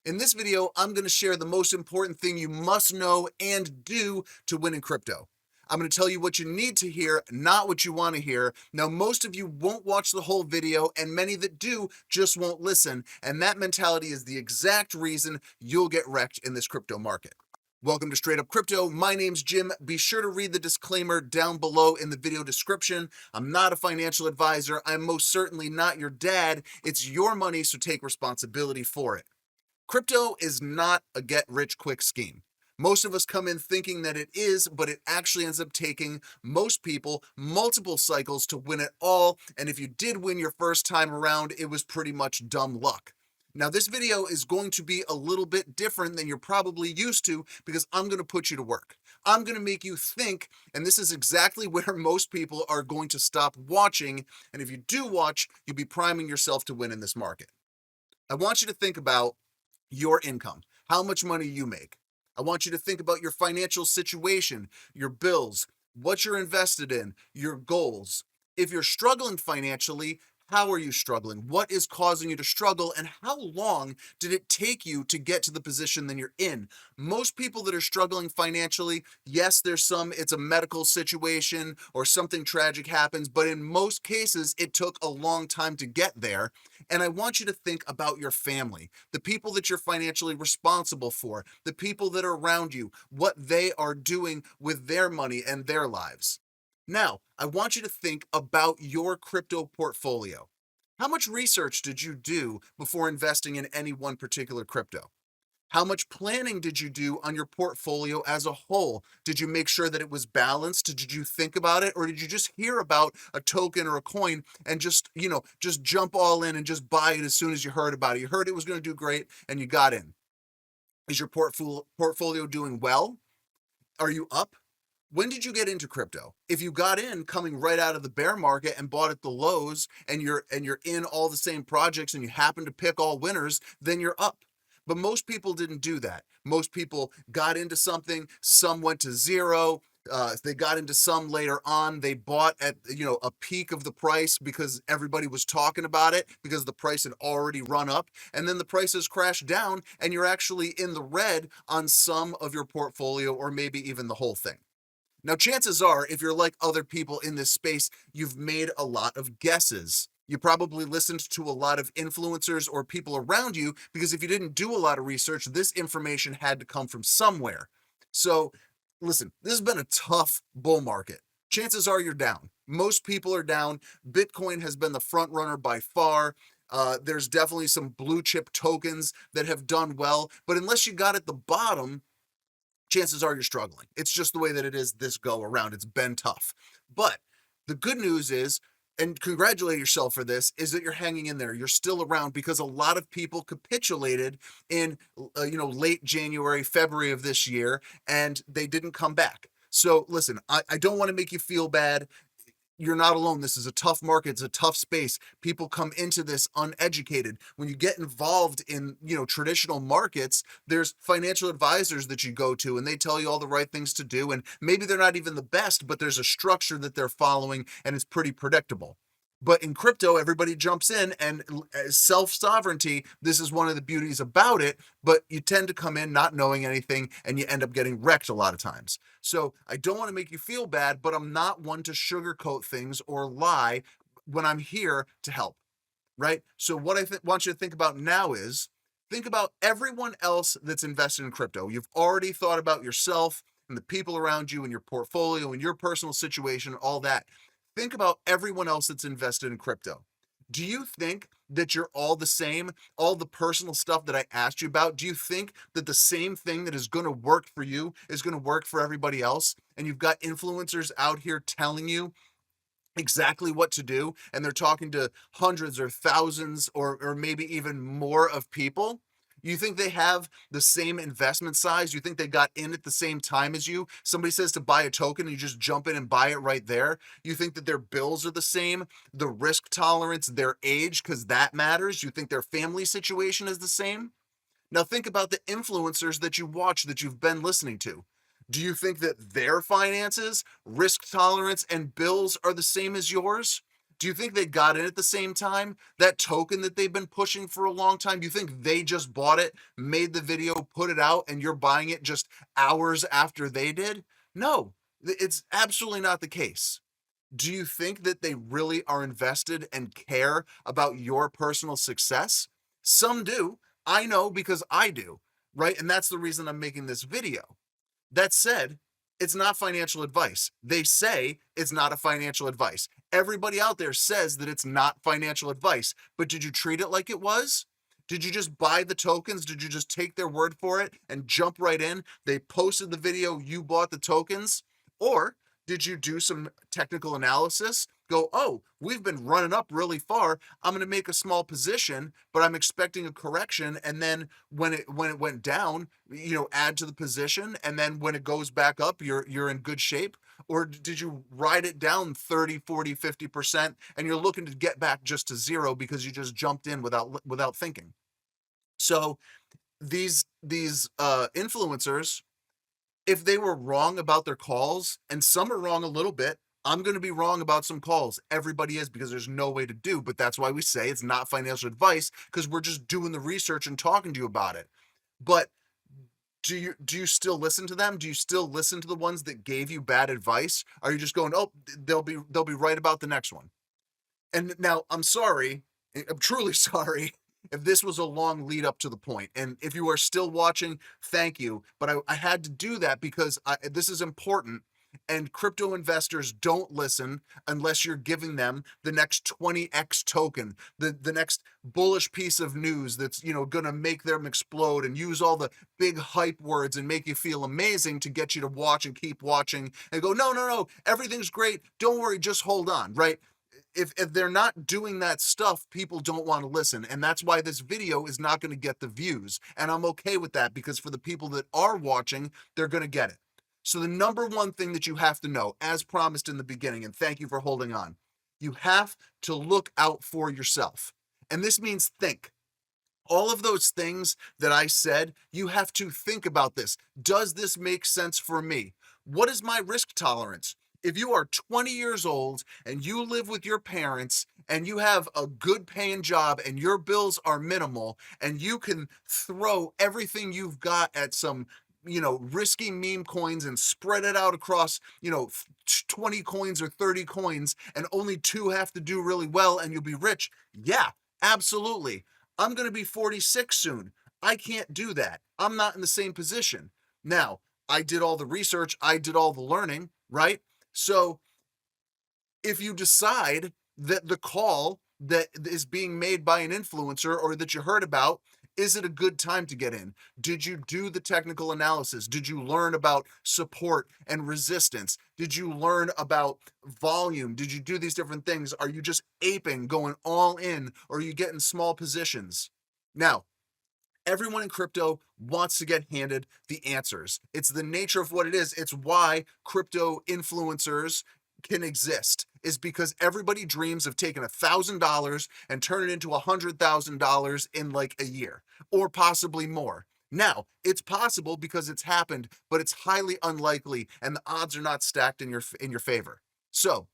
In this video, I'm going to share the most important thing you must know and do to win in crypto. I'm going to tell you what you need to hear, not what you want to hear. Now, most of you won't watch the whole video, and many that do just won't listen. And that mentality is the exact reason you'll get wrecked in this crypto market. Welcome to Straight Up Crypto. My name's Jim. Be sure to read the disclaimer down below in the video description. I'm not a financial advisor. I'm most certainly not your dad. It's your money, so take responsibility for it. Crypto is not a get rich quick scheme. Most of us come in thinking that it is, but it actually ends up taking most people multiple cycles to win it all. And if you did win your first time around, it was pretty much dumb luck. Now, this video is going to be a little bit different than you're probably used to because I'm going to put you to work. I'm going to make you think, and this is exactly where most people are going to stop watching. And if you do watch, you'll be priming yourself to win in this market. I want you to think about your income, how much money you make. I want you to think about your financial situation, your bills, what you're invested in, your goals. If you're struggling financially, how are you struggling? What is causing you to struggle? And how long did it take you to get to the position that you're in? Most people that are struggling financially, yes, it's a medical situation or something tragic happens, but in most cases, it took a long time to get there. And I want you to think about your family, the people that you're financially responsible for, the people that are around you, what they are doing with their money and their lives. Now, I want you to think about your crypto portfolio. How much research did you do before investing in any one particular crypto? How much planning did you do on your portfolio as a whole? Did you make sure that it was balanced? Did you think about it? Or did you just hear about a token or a coin and just jump all in and just buy it as soon as you heard about it? You heard it was going to do great and you got in. Is your portfolio doing well? Are you up? When did you get into crypto? If you got in coming right out of the bear market and bought at the lows and you're in all the same projects and you happen to pick all winners, then you're up. But most people didn't do that. Most people got into something, some went to zero. They got into some later on. They bought at a peak of the price because everybody was talking about it because the price had already run up, and then the prices crashed down, and you're actually in the red on some of your portfolio or maybe even the whole thing. Now, chances are, if you're like other people in this space, you've made a lot of guesses. You probably listened to a lot of influencers or people around you because if you didn't do a lot of research, this information had to come from somewhere. So, listen, this has been a tough bull market. Chances are you're down. Most people are down. Bitcoin has been the front runner by far. There's definitely some blue chip tokens that have done well, but unless you got at the bottom, chances are you're struggling. It's just the way that it is this go around. It's been tough. But the good news is, and congratulate yourself for this, is that you're hanging in there. You're still around because a lot of people capitulated in late January, February of this year, and they didn't come back. So listen, I don't want to make you feel bad. You're not alone. This is a tough market. It's a tough space. People come into this uneducated. When you get involved in, traditional markets, there's financial advisors that you go to and they tell you all the right things to do. And maybe they're not even the best, but there's a structure that they're following and it's pretty predictable. But in crypto, everybody jumps in, and self sovereignty, this is one of the beauties about it. But you tend to come in not knowing anything, and you end up getting wrecked a lot of times. So I don't want to make you feel bad, but I'm not one to sugarcoat things or lie when I'm here to help, right? So what I want you to think about now is think about everyone else that's invested in crypto. You've already thought about yourself and the people around you and your portfolio and your personal situation, all that. Think about everyone else that's invested in crypto. Do you think that you're all the same? All the personal stuff that I asked you about, do you think that the same thing that is going to work for you is going to work for everybody else? And you've got influencers out here telling you exactly what to do, and they're talking to hundreds or thousands or maybe even more of people. You think they have the same investment size? You think they got in at the same time as you? Somebody says to buy a token and you just jump in and buy it right there. You think that their bills are the same, the risk tolerance, their age, because that matters. You think their family situation is the same. Now think about the influencers that you watch that you've been listening to. Do you think that their finances, risk tolerance, and bills are the same as yours? Do you think they got in at the same time? That token that they've been pushing for a long time, do you think they just bought it, made the video, put it out, and you're buying it just hours after they did? No, it's absolutely not the case. Do you think that they really are invested and care about your personal success? Some do. I know because I do, right? And that's the reason I'm making this video. That said, it's not financial advice. They say it's not a financial advice. Everybody out there says that it's not financial advice, but did you treat it like it was? Did you just buy the tokens? Did you just take their word for it and jump right in? They posted the video, you bought the tokens? Or did you do some technical analysis? Go, oh, we've been running up really far. I'm going to make a small position, but I'm expecting a correction. And then when it went down, add to the position. And then when it goes back up, you're in good shape. Or did you ride it down 30, 40, 50% and you're looking to get back just to zero because you just jumped in without thinking? So these influencers, if they were wrong about their calls, and some are wrong a little bit, I'm going to be wrong about some calls. Everybody is, because there's no way to do, but that's why we say it's not financial advice, because we're just doing the research and talking to you about it. But do you still listen to them? Do you still listen to the ones that gave you bad advice? Are you just going, oh, they'll be right about the next one? And now I'm sorry, I'm truly sorry if this was a long lead up to the point. And if you are still watching, thank you. But I had to do that because this is important. And crypto investors don't listen unless you're giving them the next 20x token, the next bullish piece of news that's going to make them explode, and use all the big hype words and make you feel amazing to get you to watch and keep watching and go, no, no, no, everything's great. Don't worry, just hold on, right? If they're not doing that stuff, people don't want to listen. And that's why this video is not going to get the views. And I'm okay with that, because for the people that are watching, they're going to get it. So the number one thing that you have to know, as promised in the beginning, and thank you for holding on, you have to look out for yourself. And this means think. All of those things that I said, you have to think about this. Does this make sense for me? What is my risk tolerance? If you are 20 years old and you live with your parents and you have a good paying job and your bills are minimal, and you can throw everything you've got at some risky meme coins and spread it out across 20 coins or 30 coins, and only two have to do really well and you'll be rich. Yeah, absolutely. I'm going to be 46 soon. I can't do that. I'm not in the same position. Now, I did all the research, I did all the learning, right? So if you decide that the call that is being made by an influencer or that you heard about, is it a good time to get in? Did you do the technical analysis? Did you learn about support and resistance? Did you learn about volume? Did you do these different things? Are you just aping, going all in, or are you getting small positions? Now, everyone in crypto wants to get handed the answers. It's the nature of what it is. It's why crypto influencers can exist, is because everybody dreams of taking $1,000 and turn it into $100,000 in like a year, or possibly more. Now, it's possible because it's happened, but it's highly unlikely, and the odds are not stacked in your favor. So,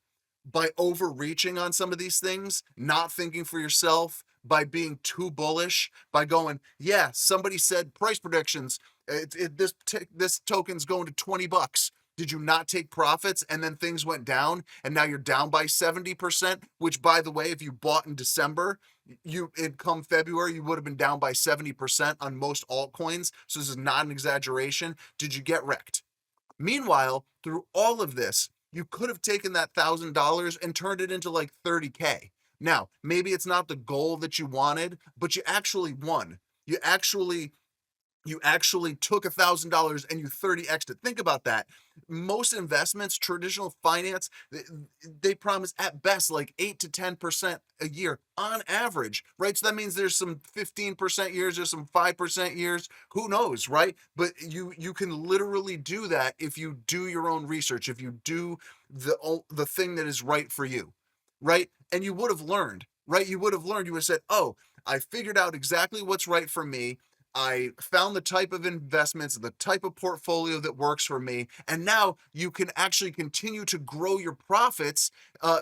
by overreaching on some of these things, not thinking for yourself, by being too bullish, by going, yeah, somebody said price predictions, this token's going to $20. Did you not take profits and then things went down and now you're down by 70%? Which, by the way, if you bought in December, come February, you would have been down by 70% on most altcoins. So this is not an exaggeration. Did you get wrecked? Meanwhile, through all of this, you could have taken that $1,000 and turned it into like 30K. Now, maybe it's not the goal that you wanted, but you actually won. You actually took $1,000 and you 30x'd it. Think about that. Most investments, traditional finance, they promise at best like 8 to 10% a year on average, right? So that means there's some 15% years, there's some 5% years, who knows, right? But you can literally do that if you do your own research, if you do the thing that is right for you, right? And you would have learned, right? You would have said, oh, I figured out exactly what's right for me. I found the type of investments, the type of portfolio that works for me, and now you can actually continue to grow your profits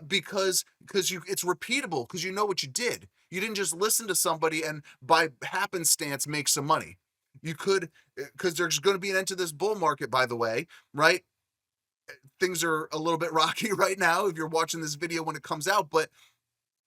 because you it's repeatable because you know what you did. You didn't just listen to somebody and by happenstance make some money. You could because there's going to be an end to this bull market, by the way, right? Things are a little bit rocky right now if you're watching this video when it comes out, but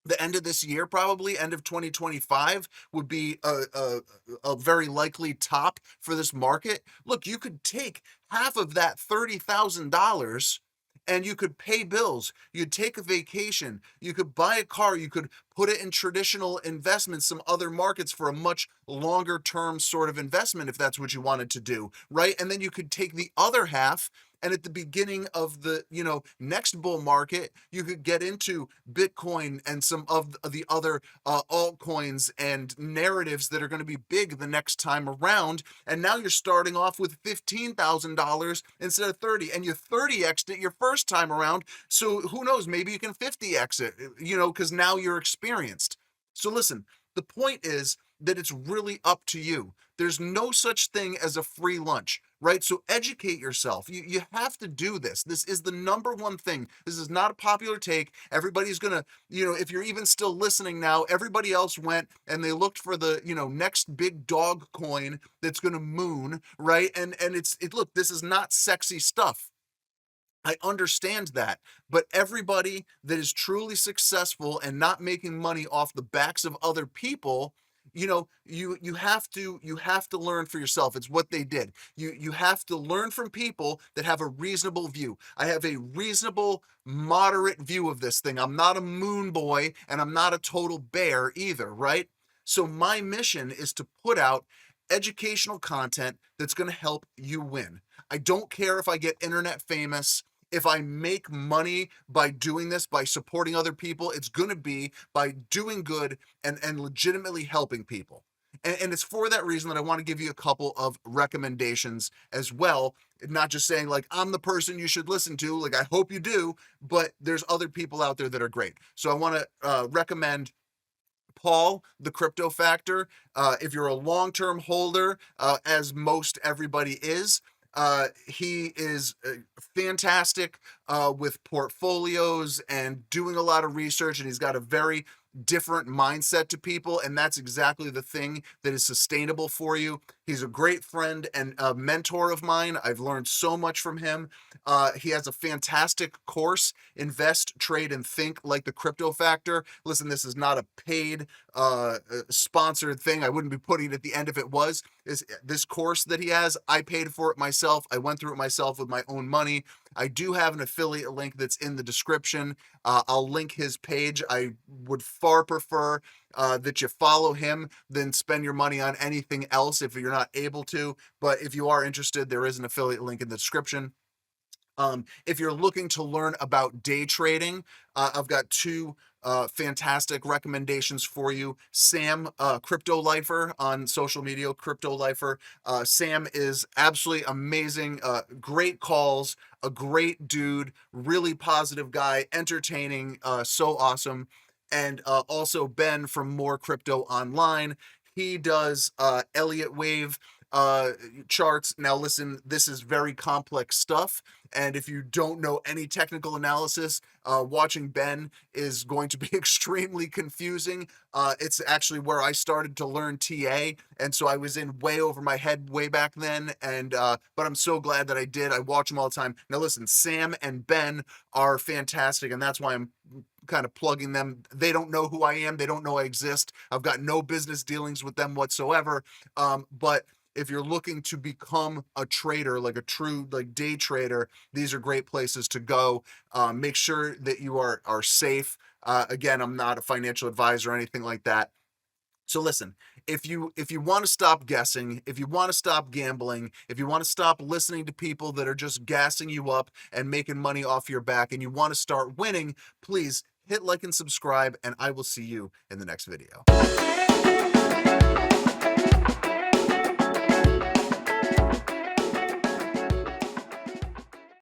the end of this year, probably end of 2025, would be a very likely top for this market. Look, you could take half of that $30,000 and you could pay bills. You'd take a vacation. You could buy a car. You could put it in traditional investments, some other markets for a much longer term sort of investment if that's what you wanted to do, right? And then you could take the other half and at the beginning of the next bull market you could get into Bitcoin and some of the other altcoins and narratives that are going to be big the next time around, and now you're starting off with $15,000 instead of 30, and you 30x'd it your first time around, so who knows, maybe you can 50x it, because now you're experienced. So listen, the point is that it's really up to you. There's no such thing as a free lunch, right? So educate yourself. You have to do this. This is the number one thing. This is not a popular take. Everybody's going to, if you're even still listening now, everybody else went and they looked for the, next big dog coin that's going to moon, right? And look, this is not sexy stuff. I understand that, but everybody that is truly successful and not making money off the backs of other people, you have to learn for yourself. It's what they did. You have to learn from people that have a reasonable view. I have a reasonable, moderate view of this thing. I'm not a moon boy and I'm not a total bear either, right? So my mission is to put out educational content that's going to help you win. I don't care if I get internet famous. If I make money by doing this, by supporting other people, it's going to be by doing good and legitimately helping people. And it's for that reason that I want to give you a couple of recommendations as well. Not just saying like, I'm the person you should listen to, like I hope you do, but there's other people out there that are great. So I want to recommend Paul, the Crypto Factor. If you're a long-term holder, as most everybody is, he is fantastic with portfolios and doing a lot of research, and he's got a very different mindset to people, and that's exactly the thing that is sustainable for you. He's a great friend and a mentor of mine. I've learned so much from him. He has a fantastic course, Invest, Trade, and Think Like the Crypto Factor. Listen, this is not a paid sponsored thing. I wouldn't be putting it at the end if it was. This course that he has, I paid for it myself. I went through it myself with my own money. I do have an affiliate link that's in the description. I'll link his page. I would far prefer that you follow him than spend your money on anything else if you're not able to. But if you are interested, there is an affiliate link in the description. If you're looking to learn about day trading, I've got two fantastic recommendations for you. Sam, Crypto Lifer on social media, Crypto Lifer. Sam is absolutely amazing. Great calls, a great dude, really positive guy, entertaining, so awesome. And also Ben from More Crypto Online. He does Elliott Wave charts. Now listen, this is very complex stuff, and if you don't know any technical analysis, watching Ben is going to be extremely confusing. It's actually where I started to learn TA, and so I was in way over my head way back then, and but I'm so glad that I did. I watch them all the time. Now listen, Sam and Ben are fantastic, and that's why I'm kind of plugging them. They don't know who I am. They don't know I exist. I've got no business dealings with them whatsoever. But if you're looking to become a trader, like a true like day trader, these are great places to go. Make sure that you are safe. Again, I'm not a financial advisor or anything like that. So listen, if you want to stop guessing, if you want to stop gambling, if you want to stop listening to people that are just gassing you up and making money off your back, and you want to start winning, please hit like and subscribe, and I will see you in the next video.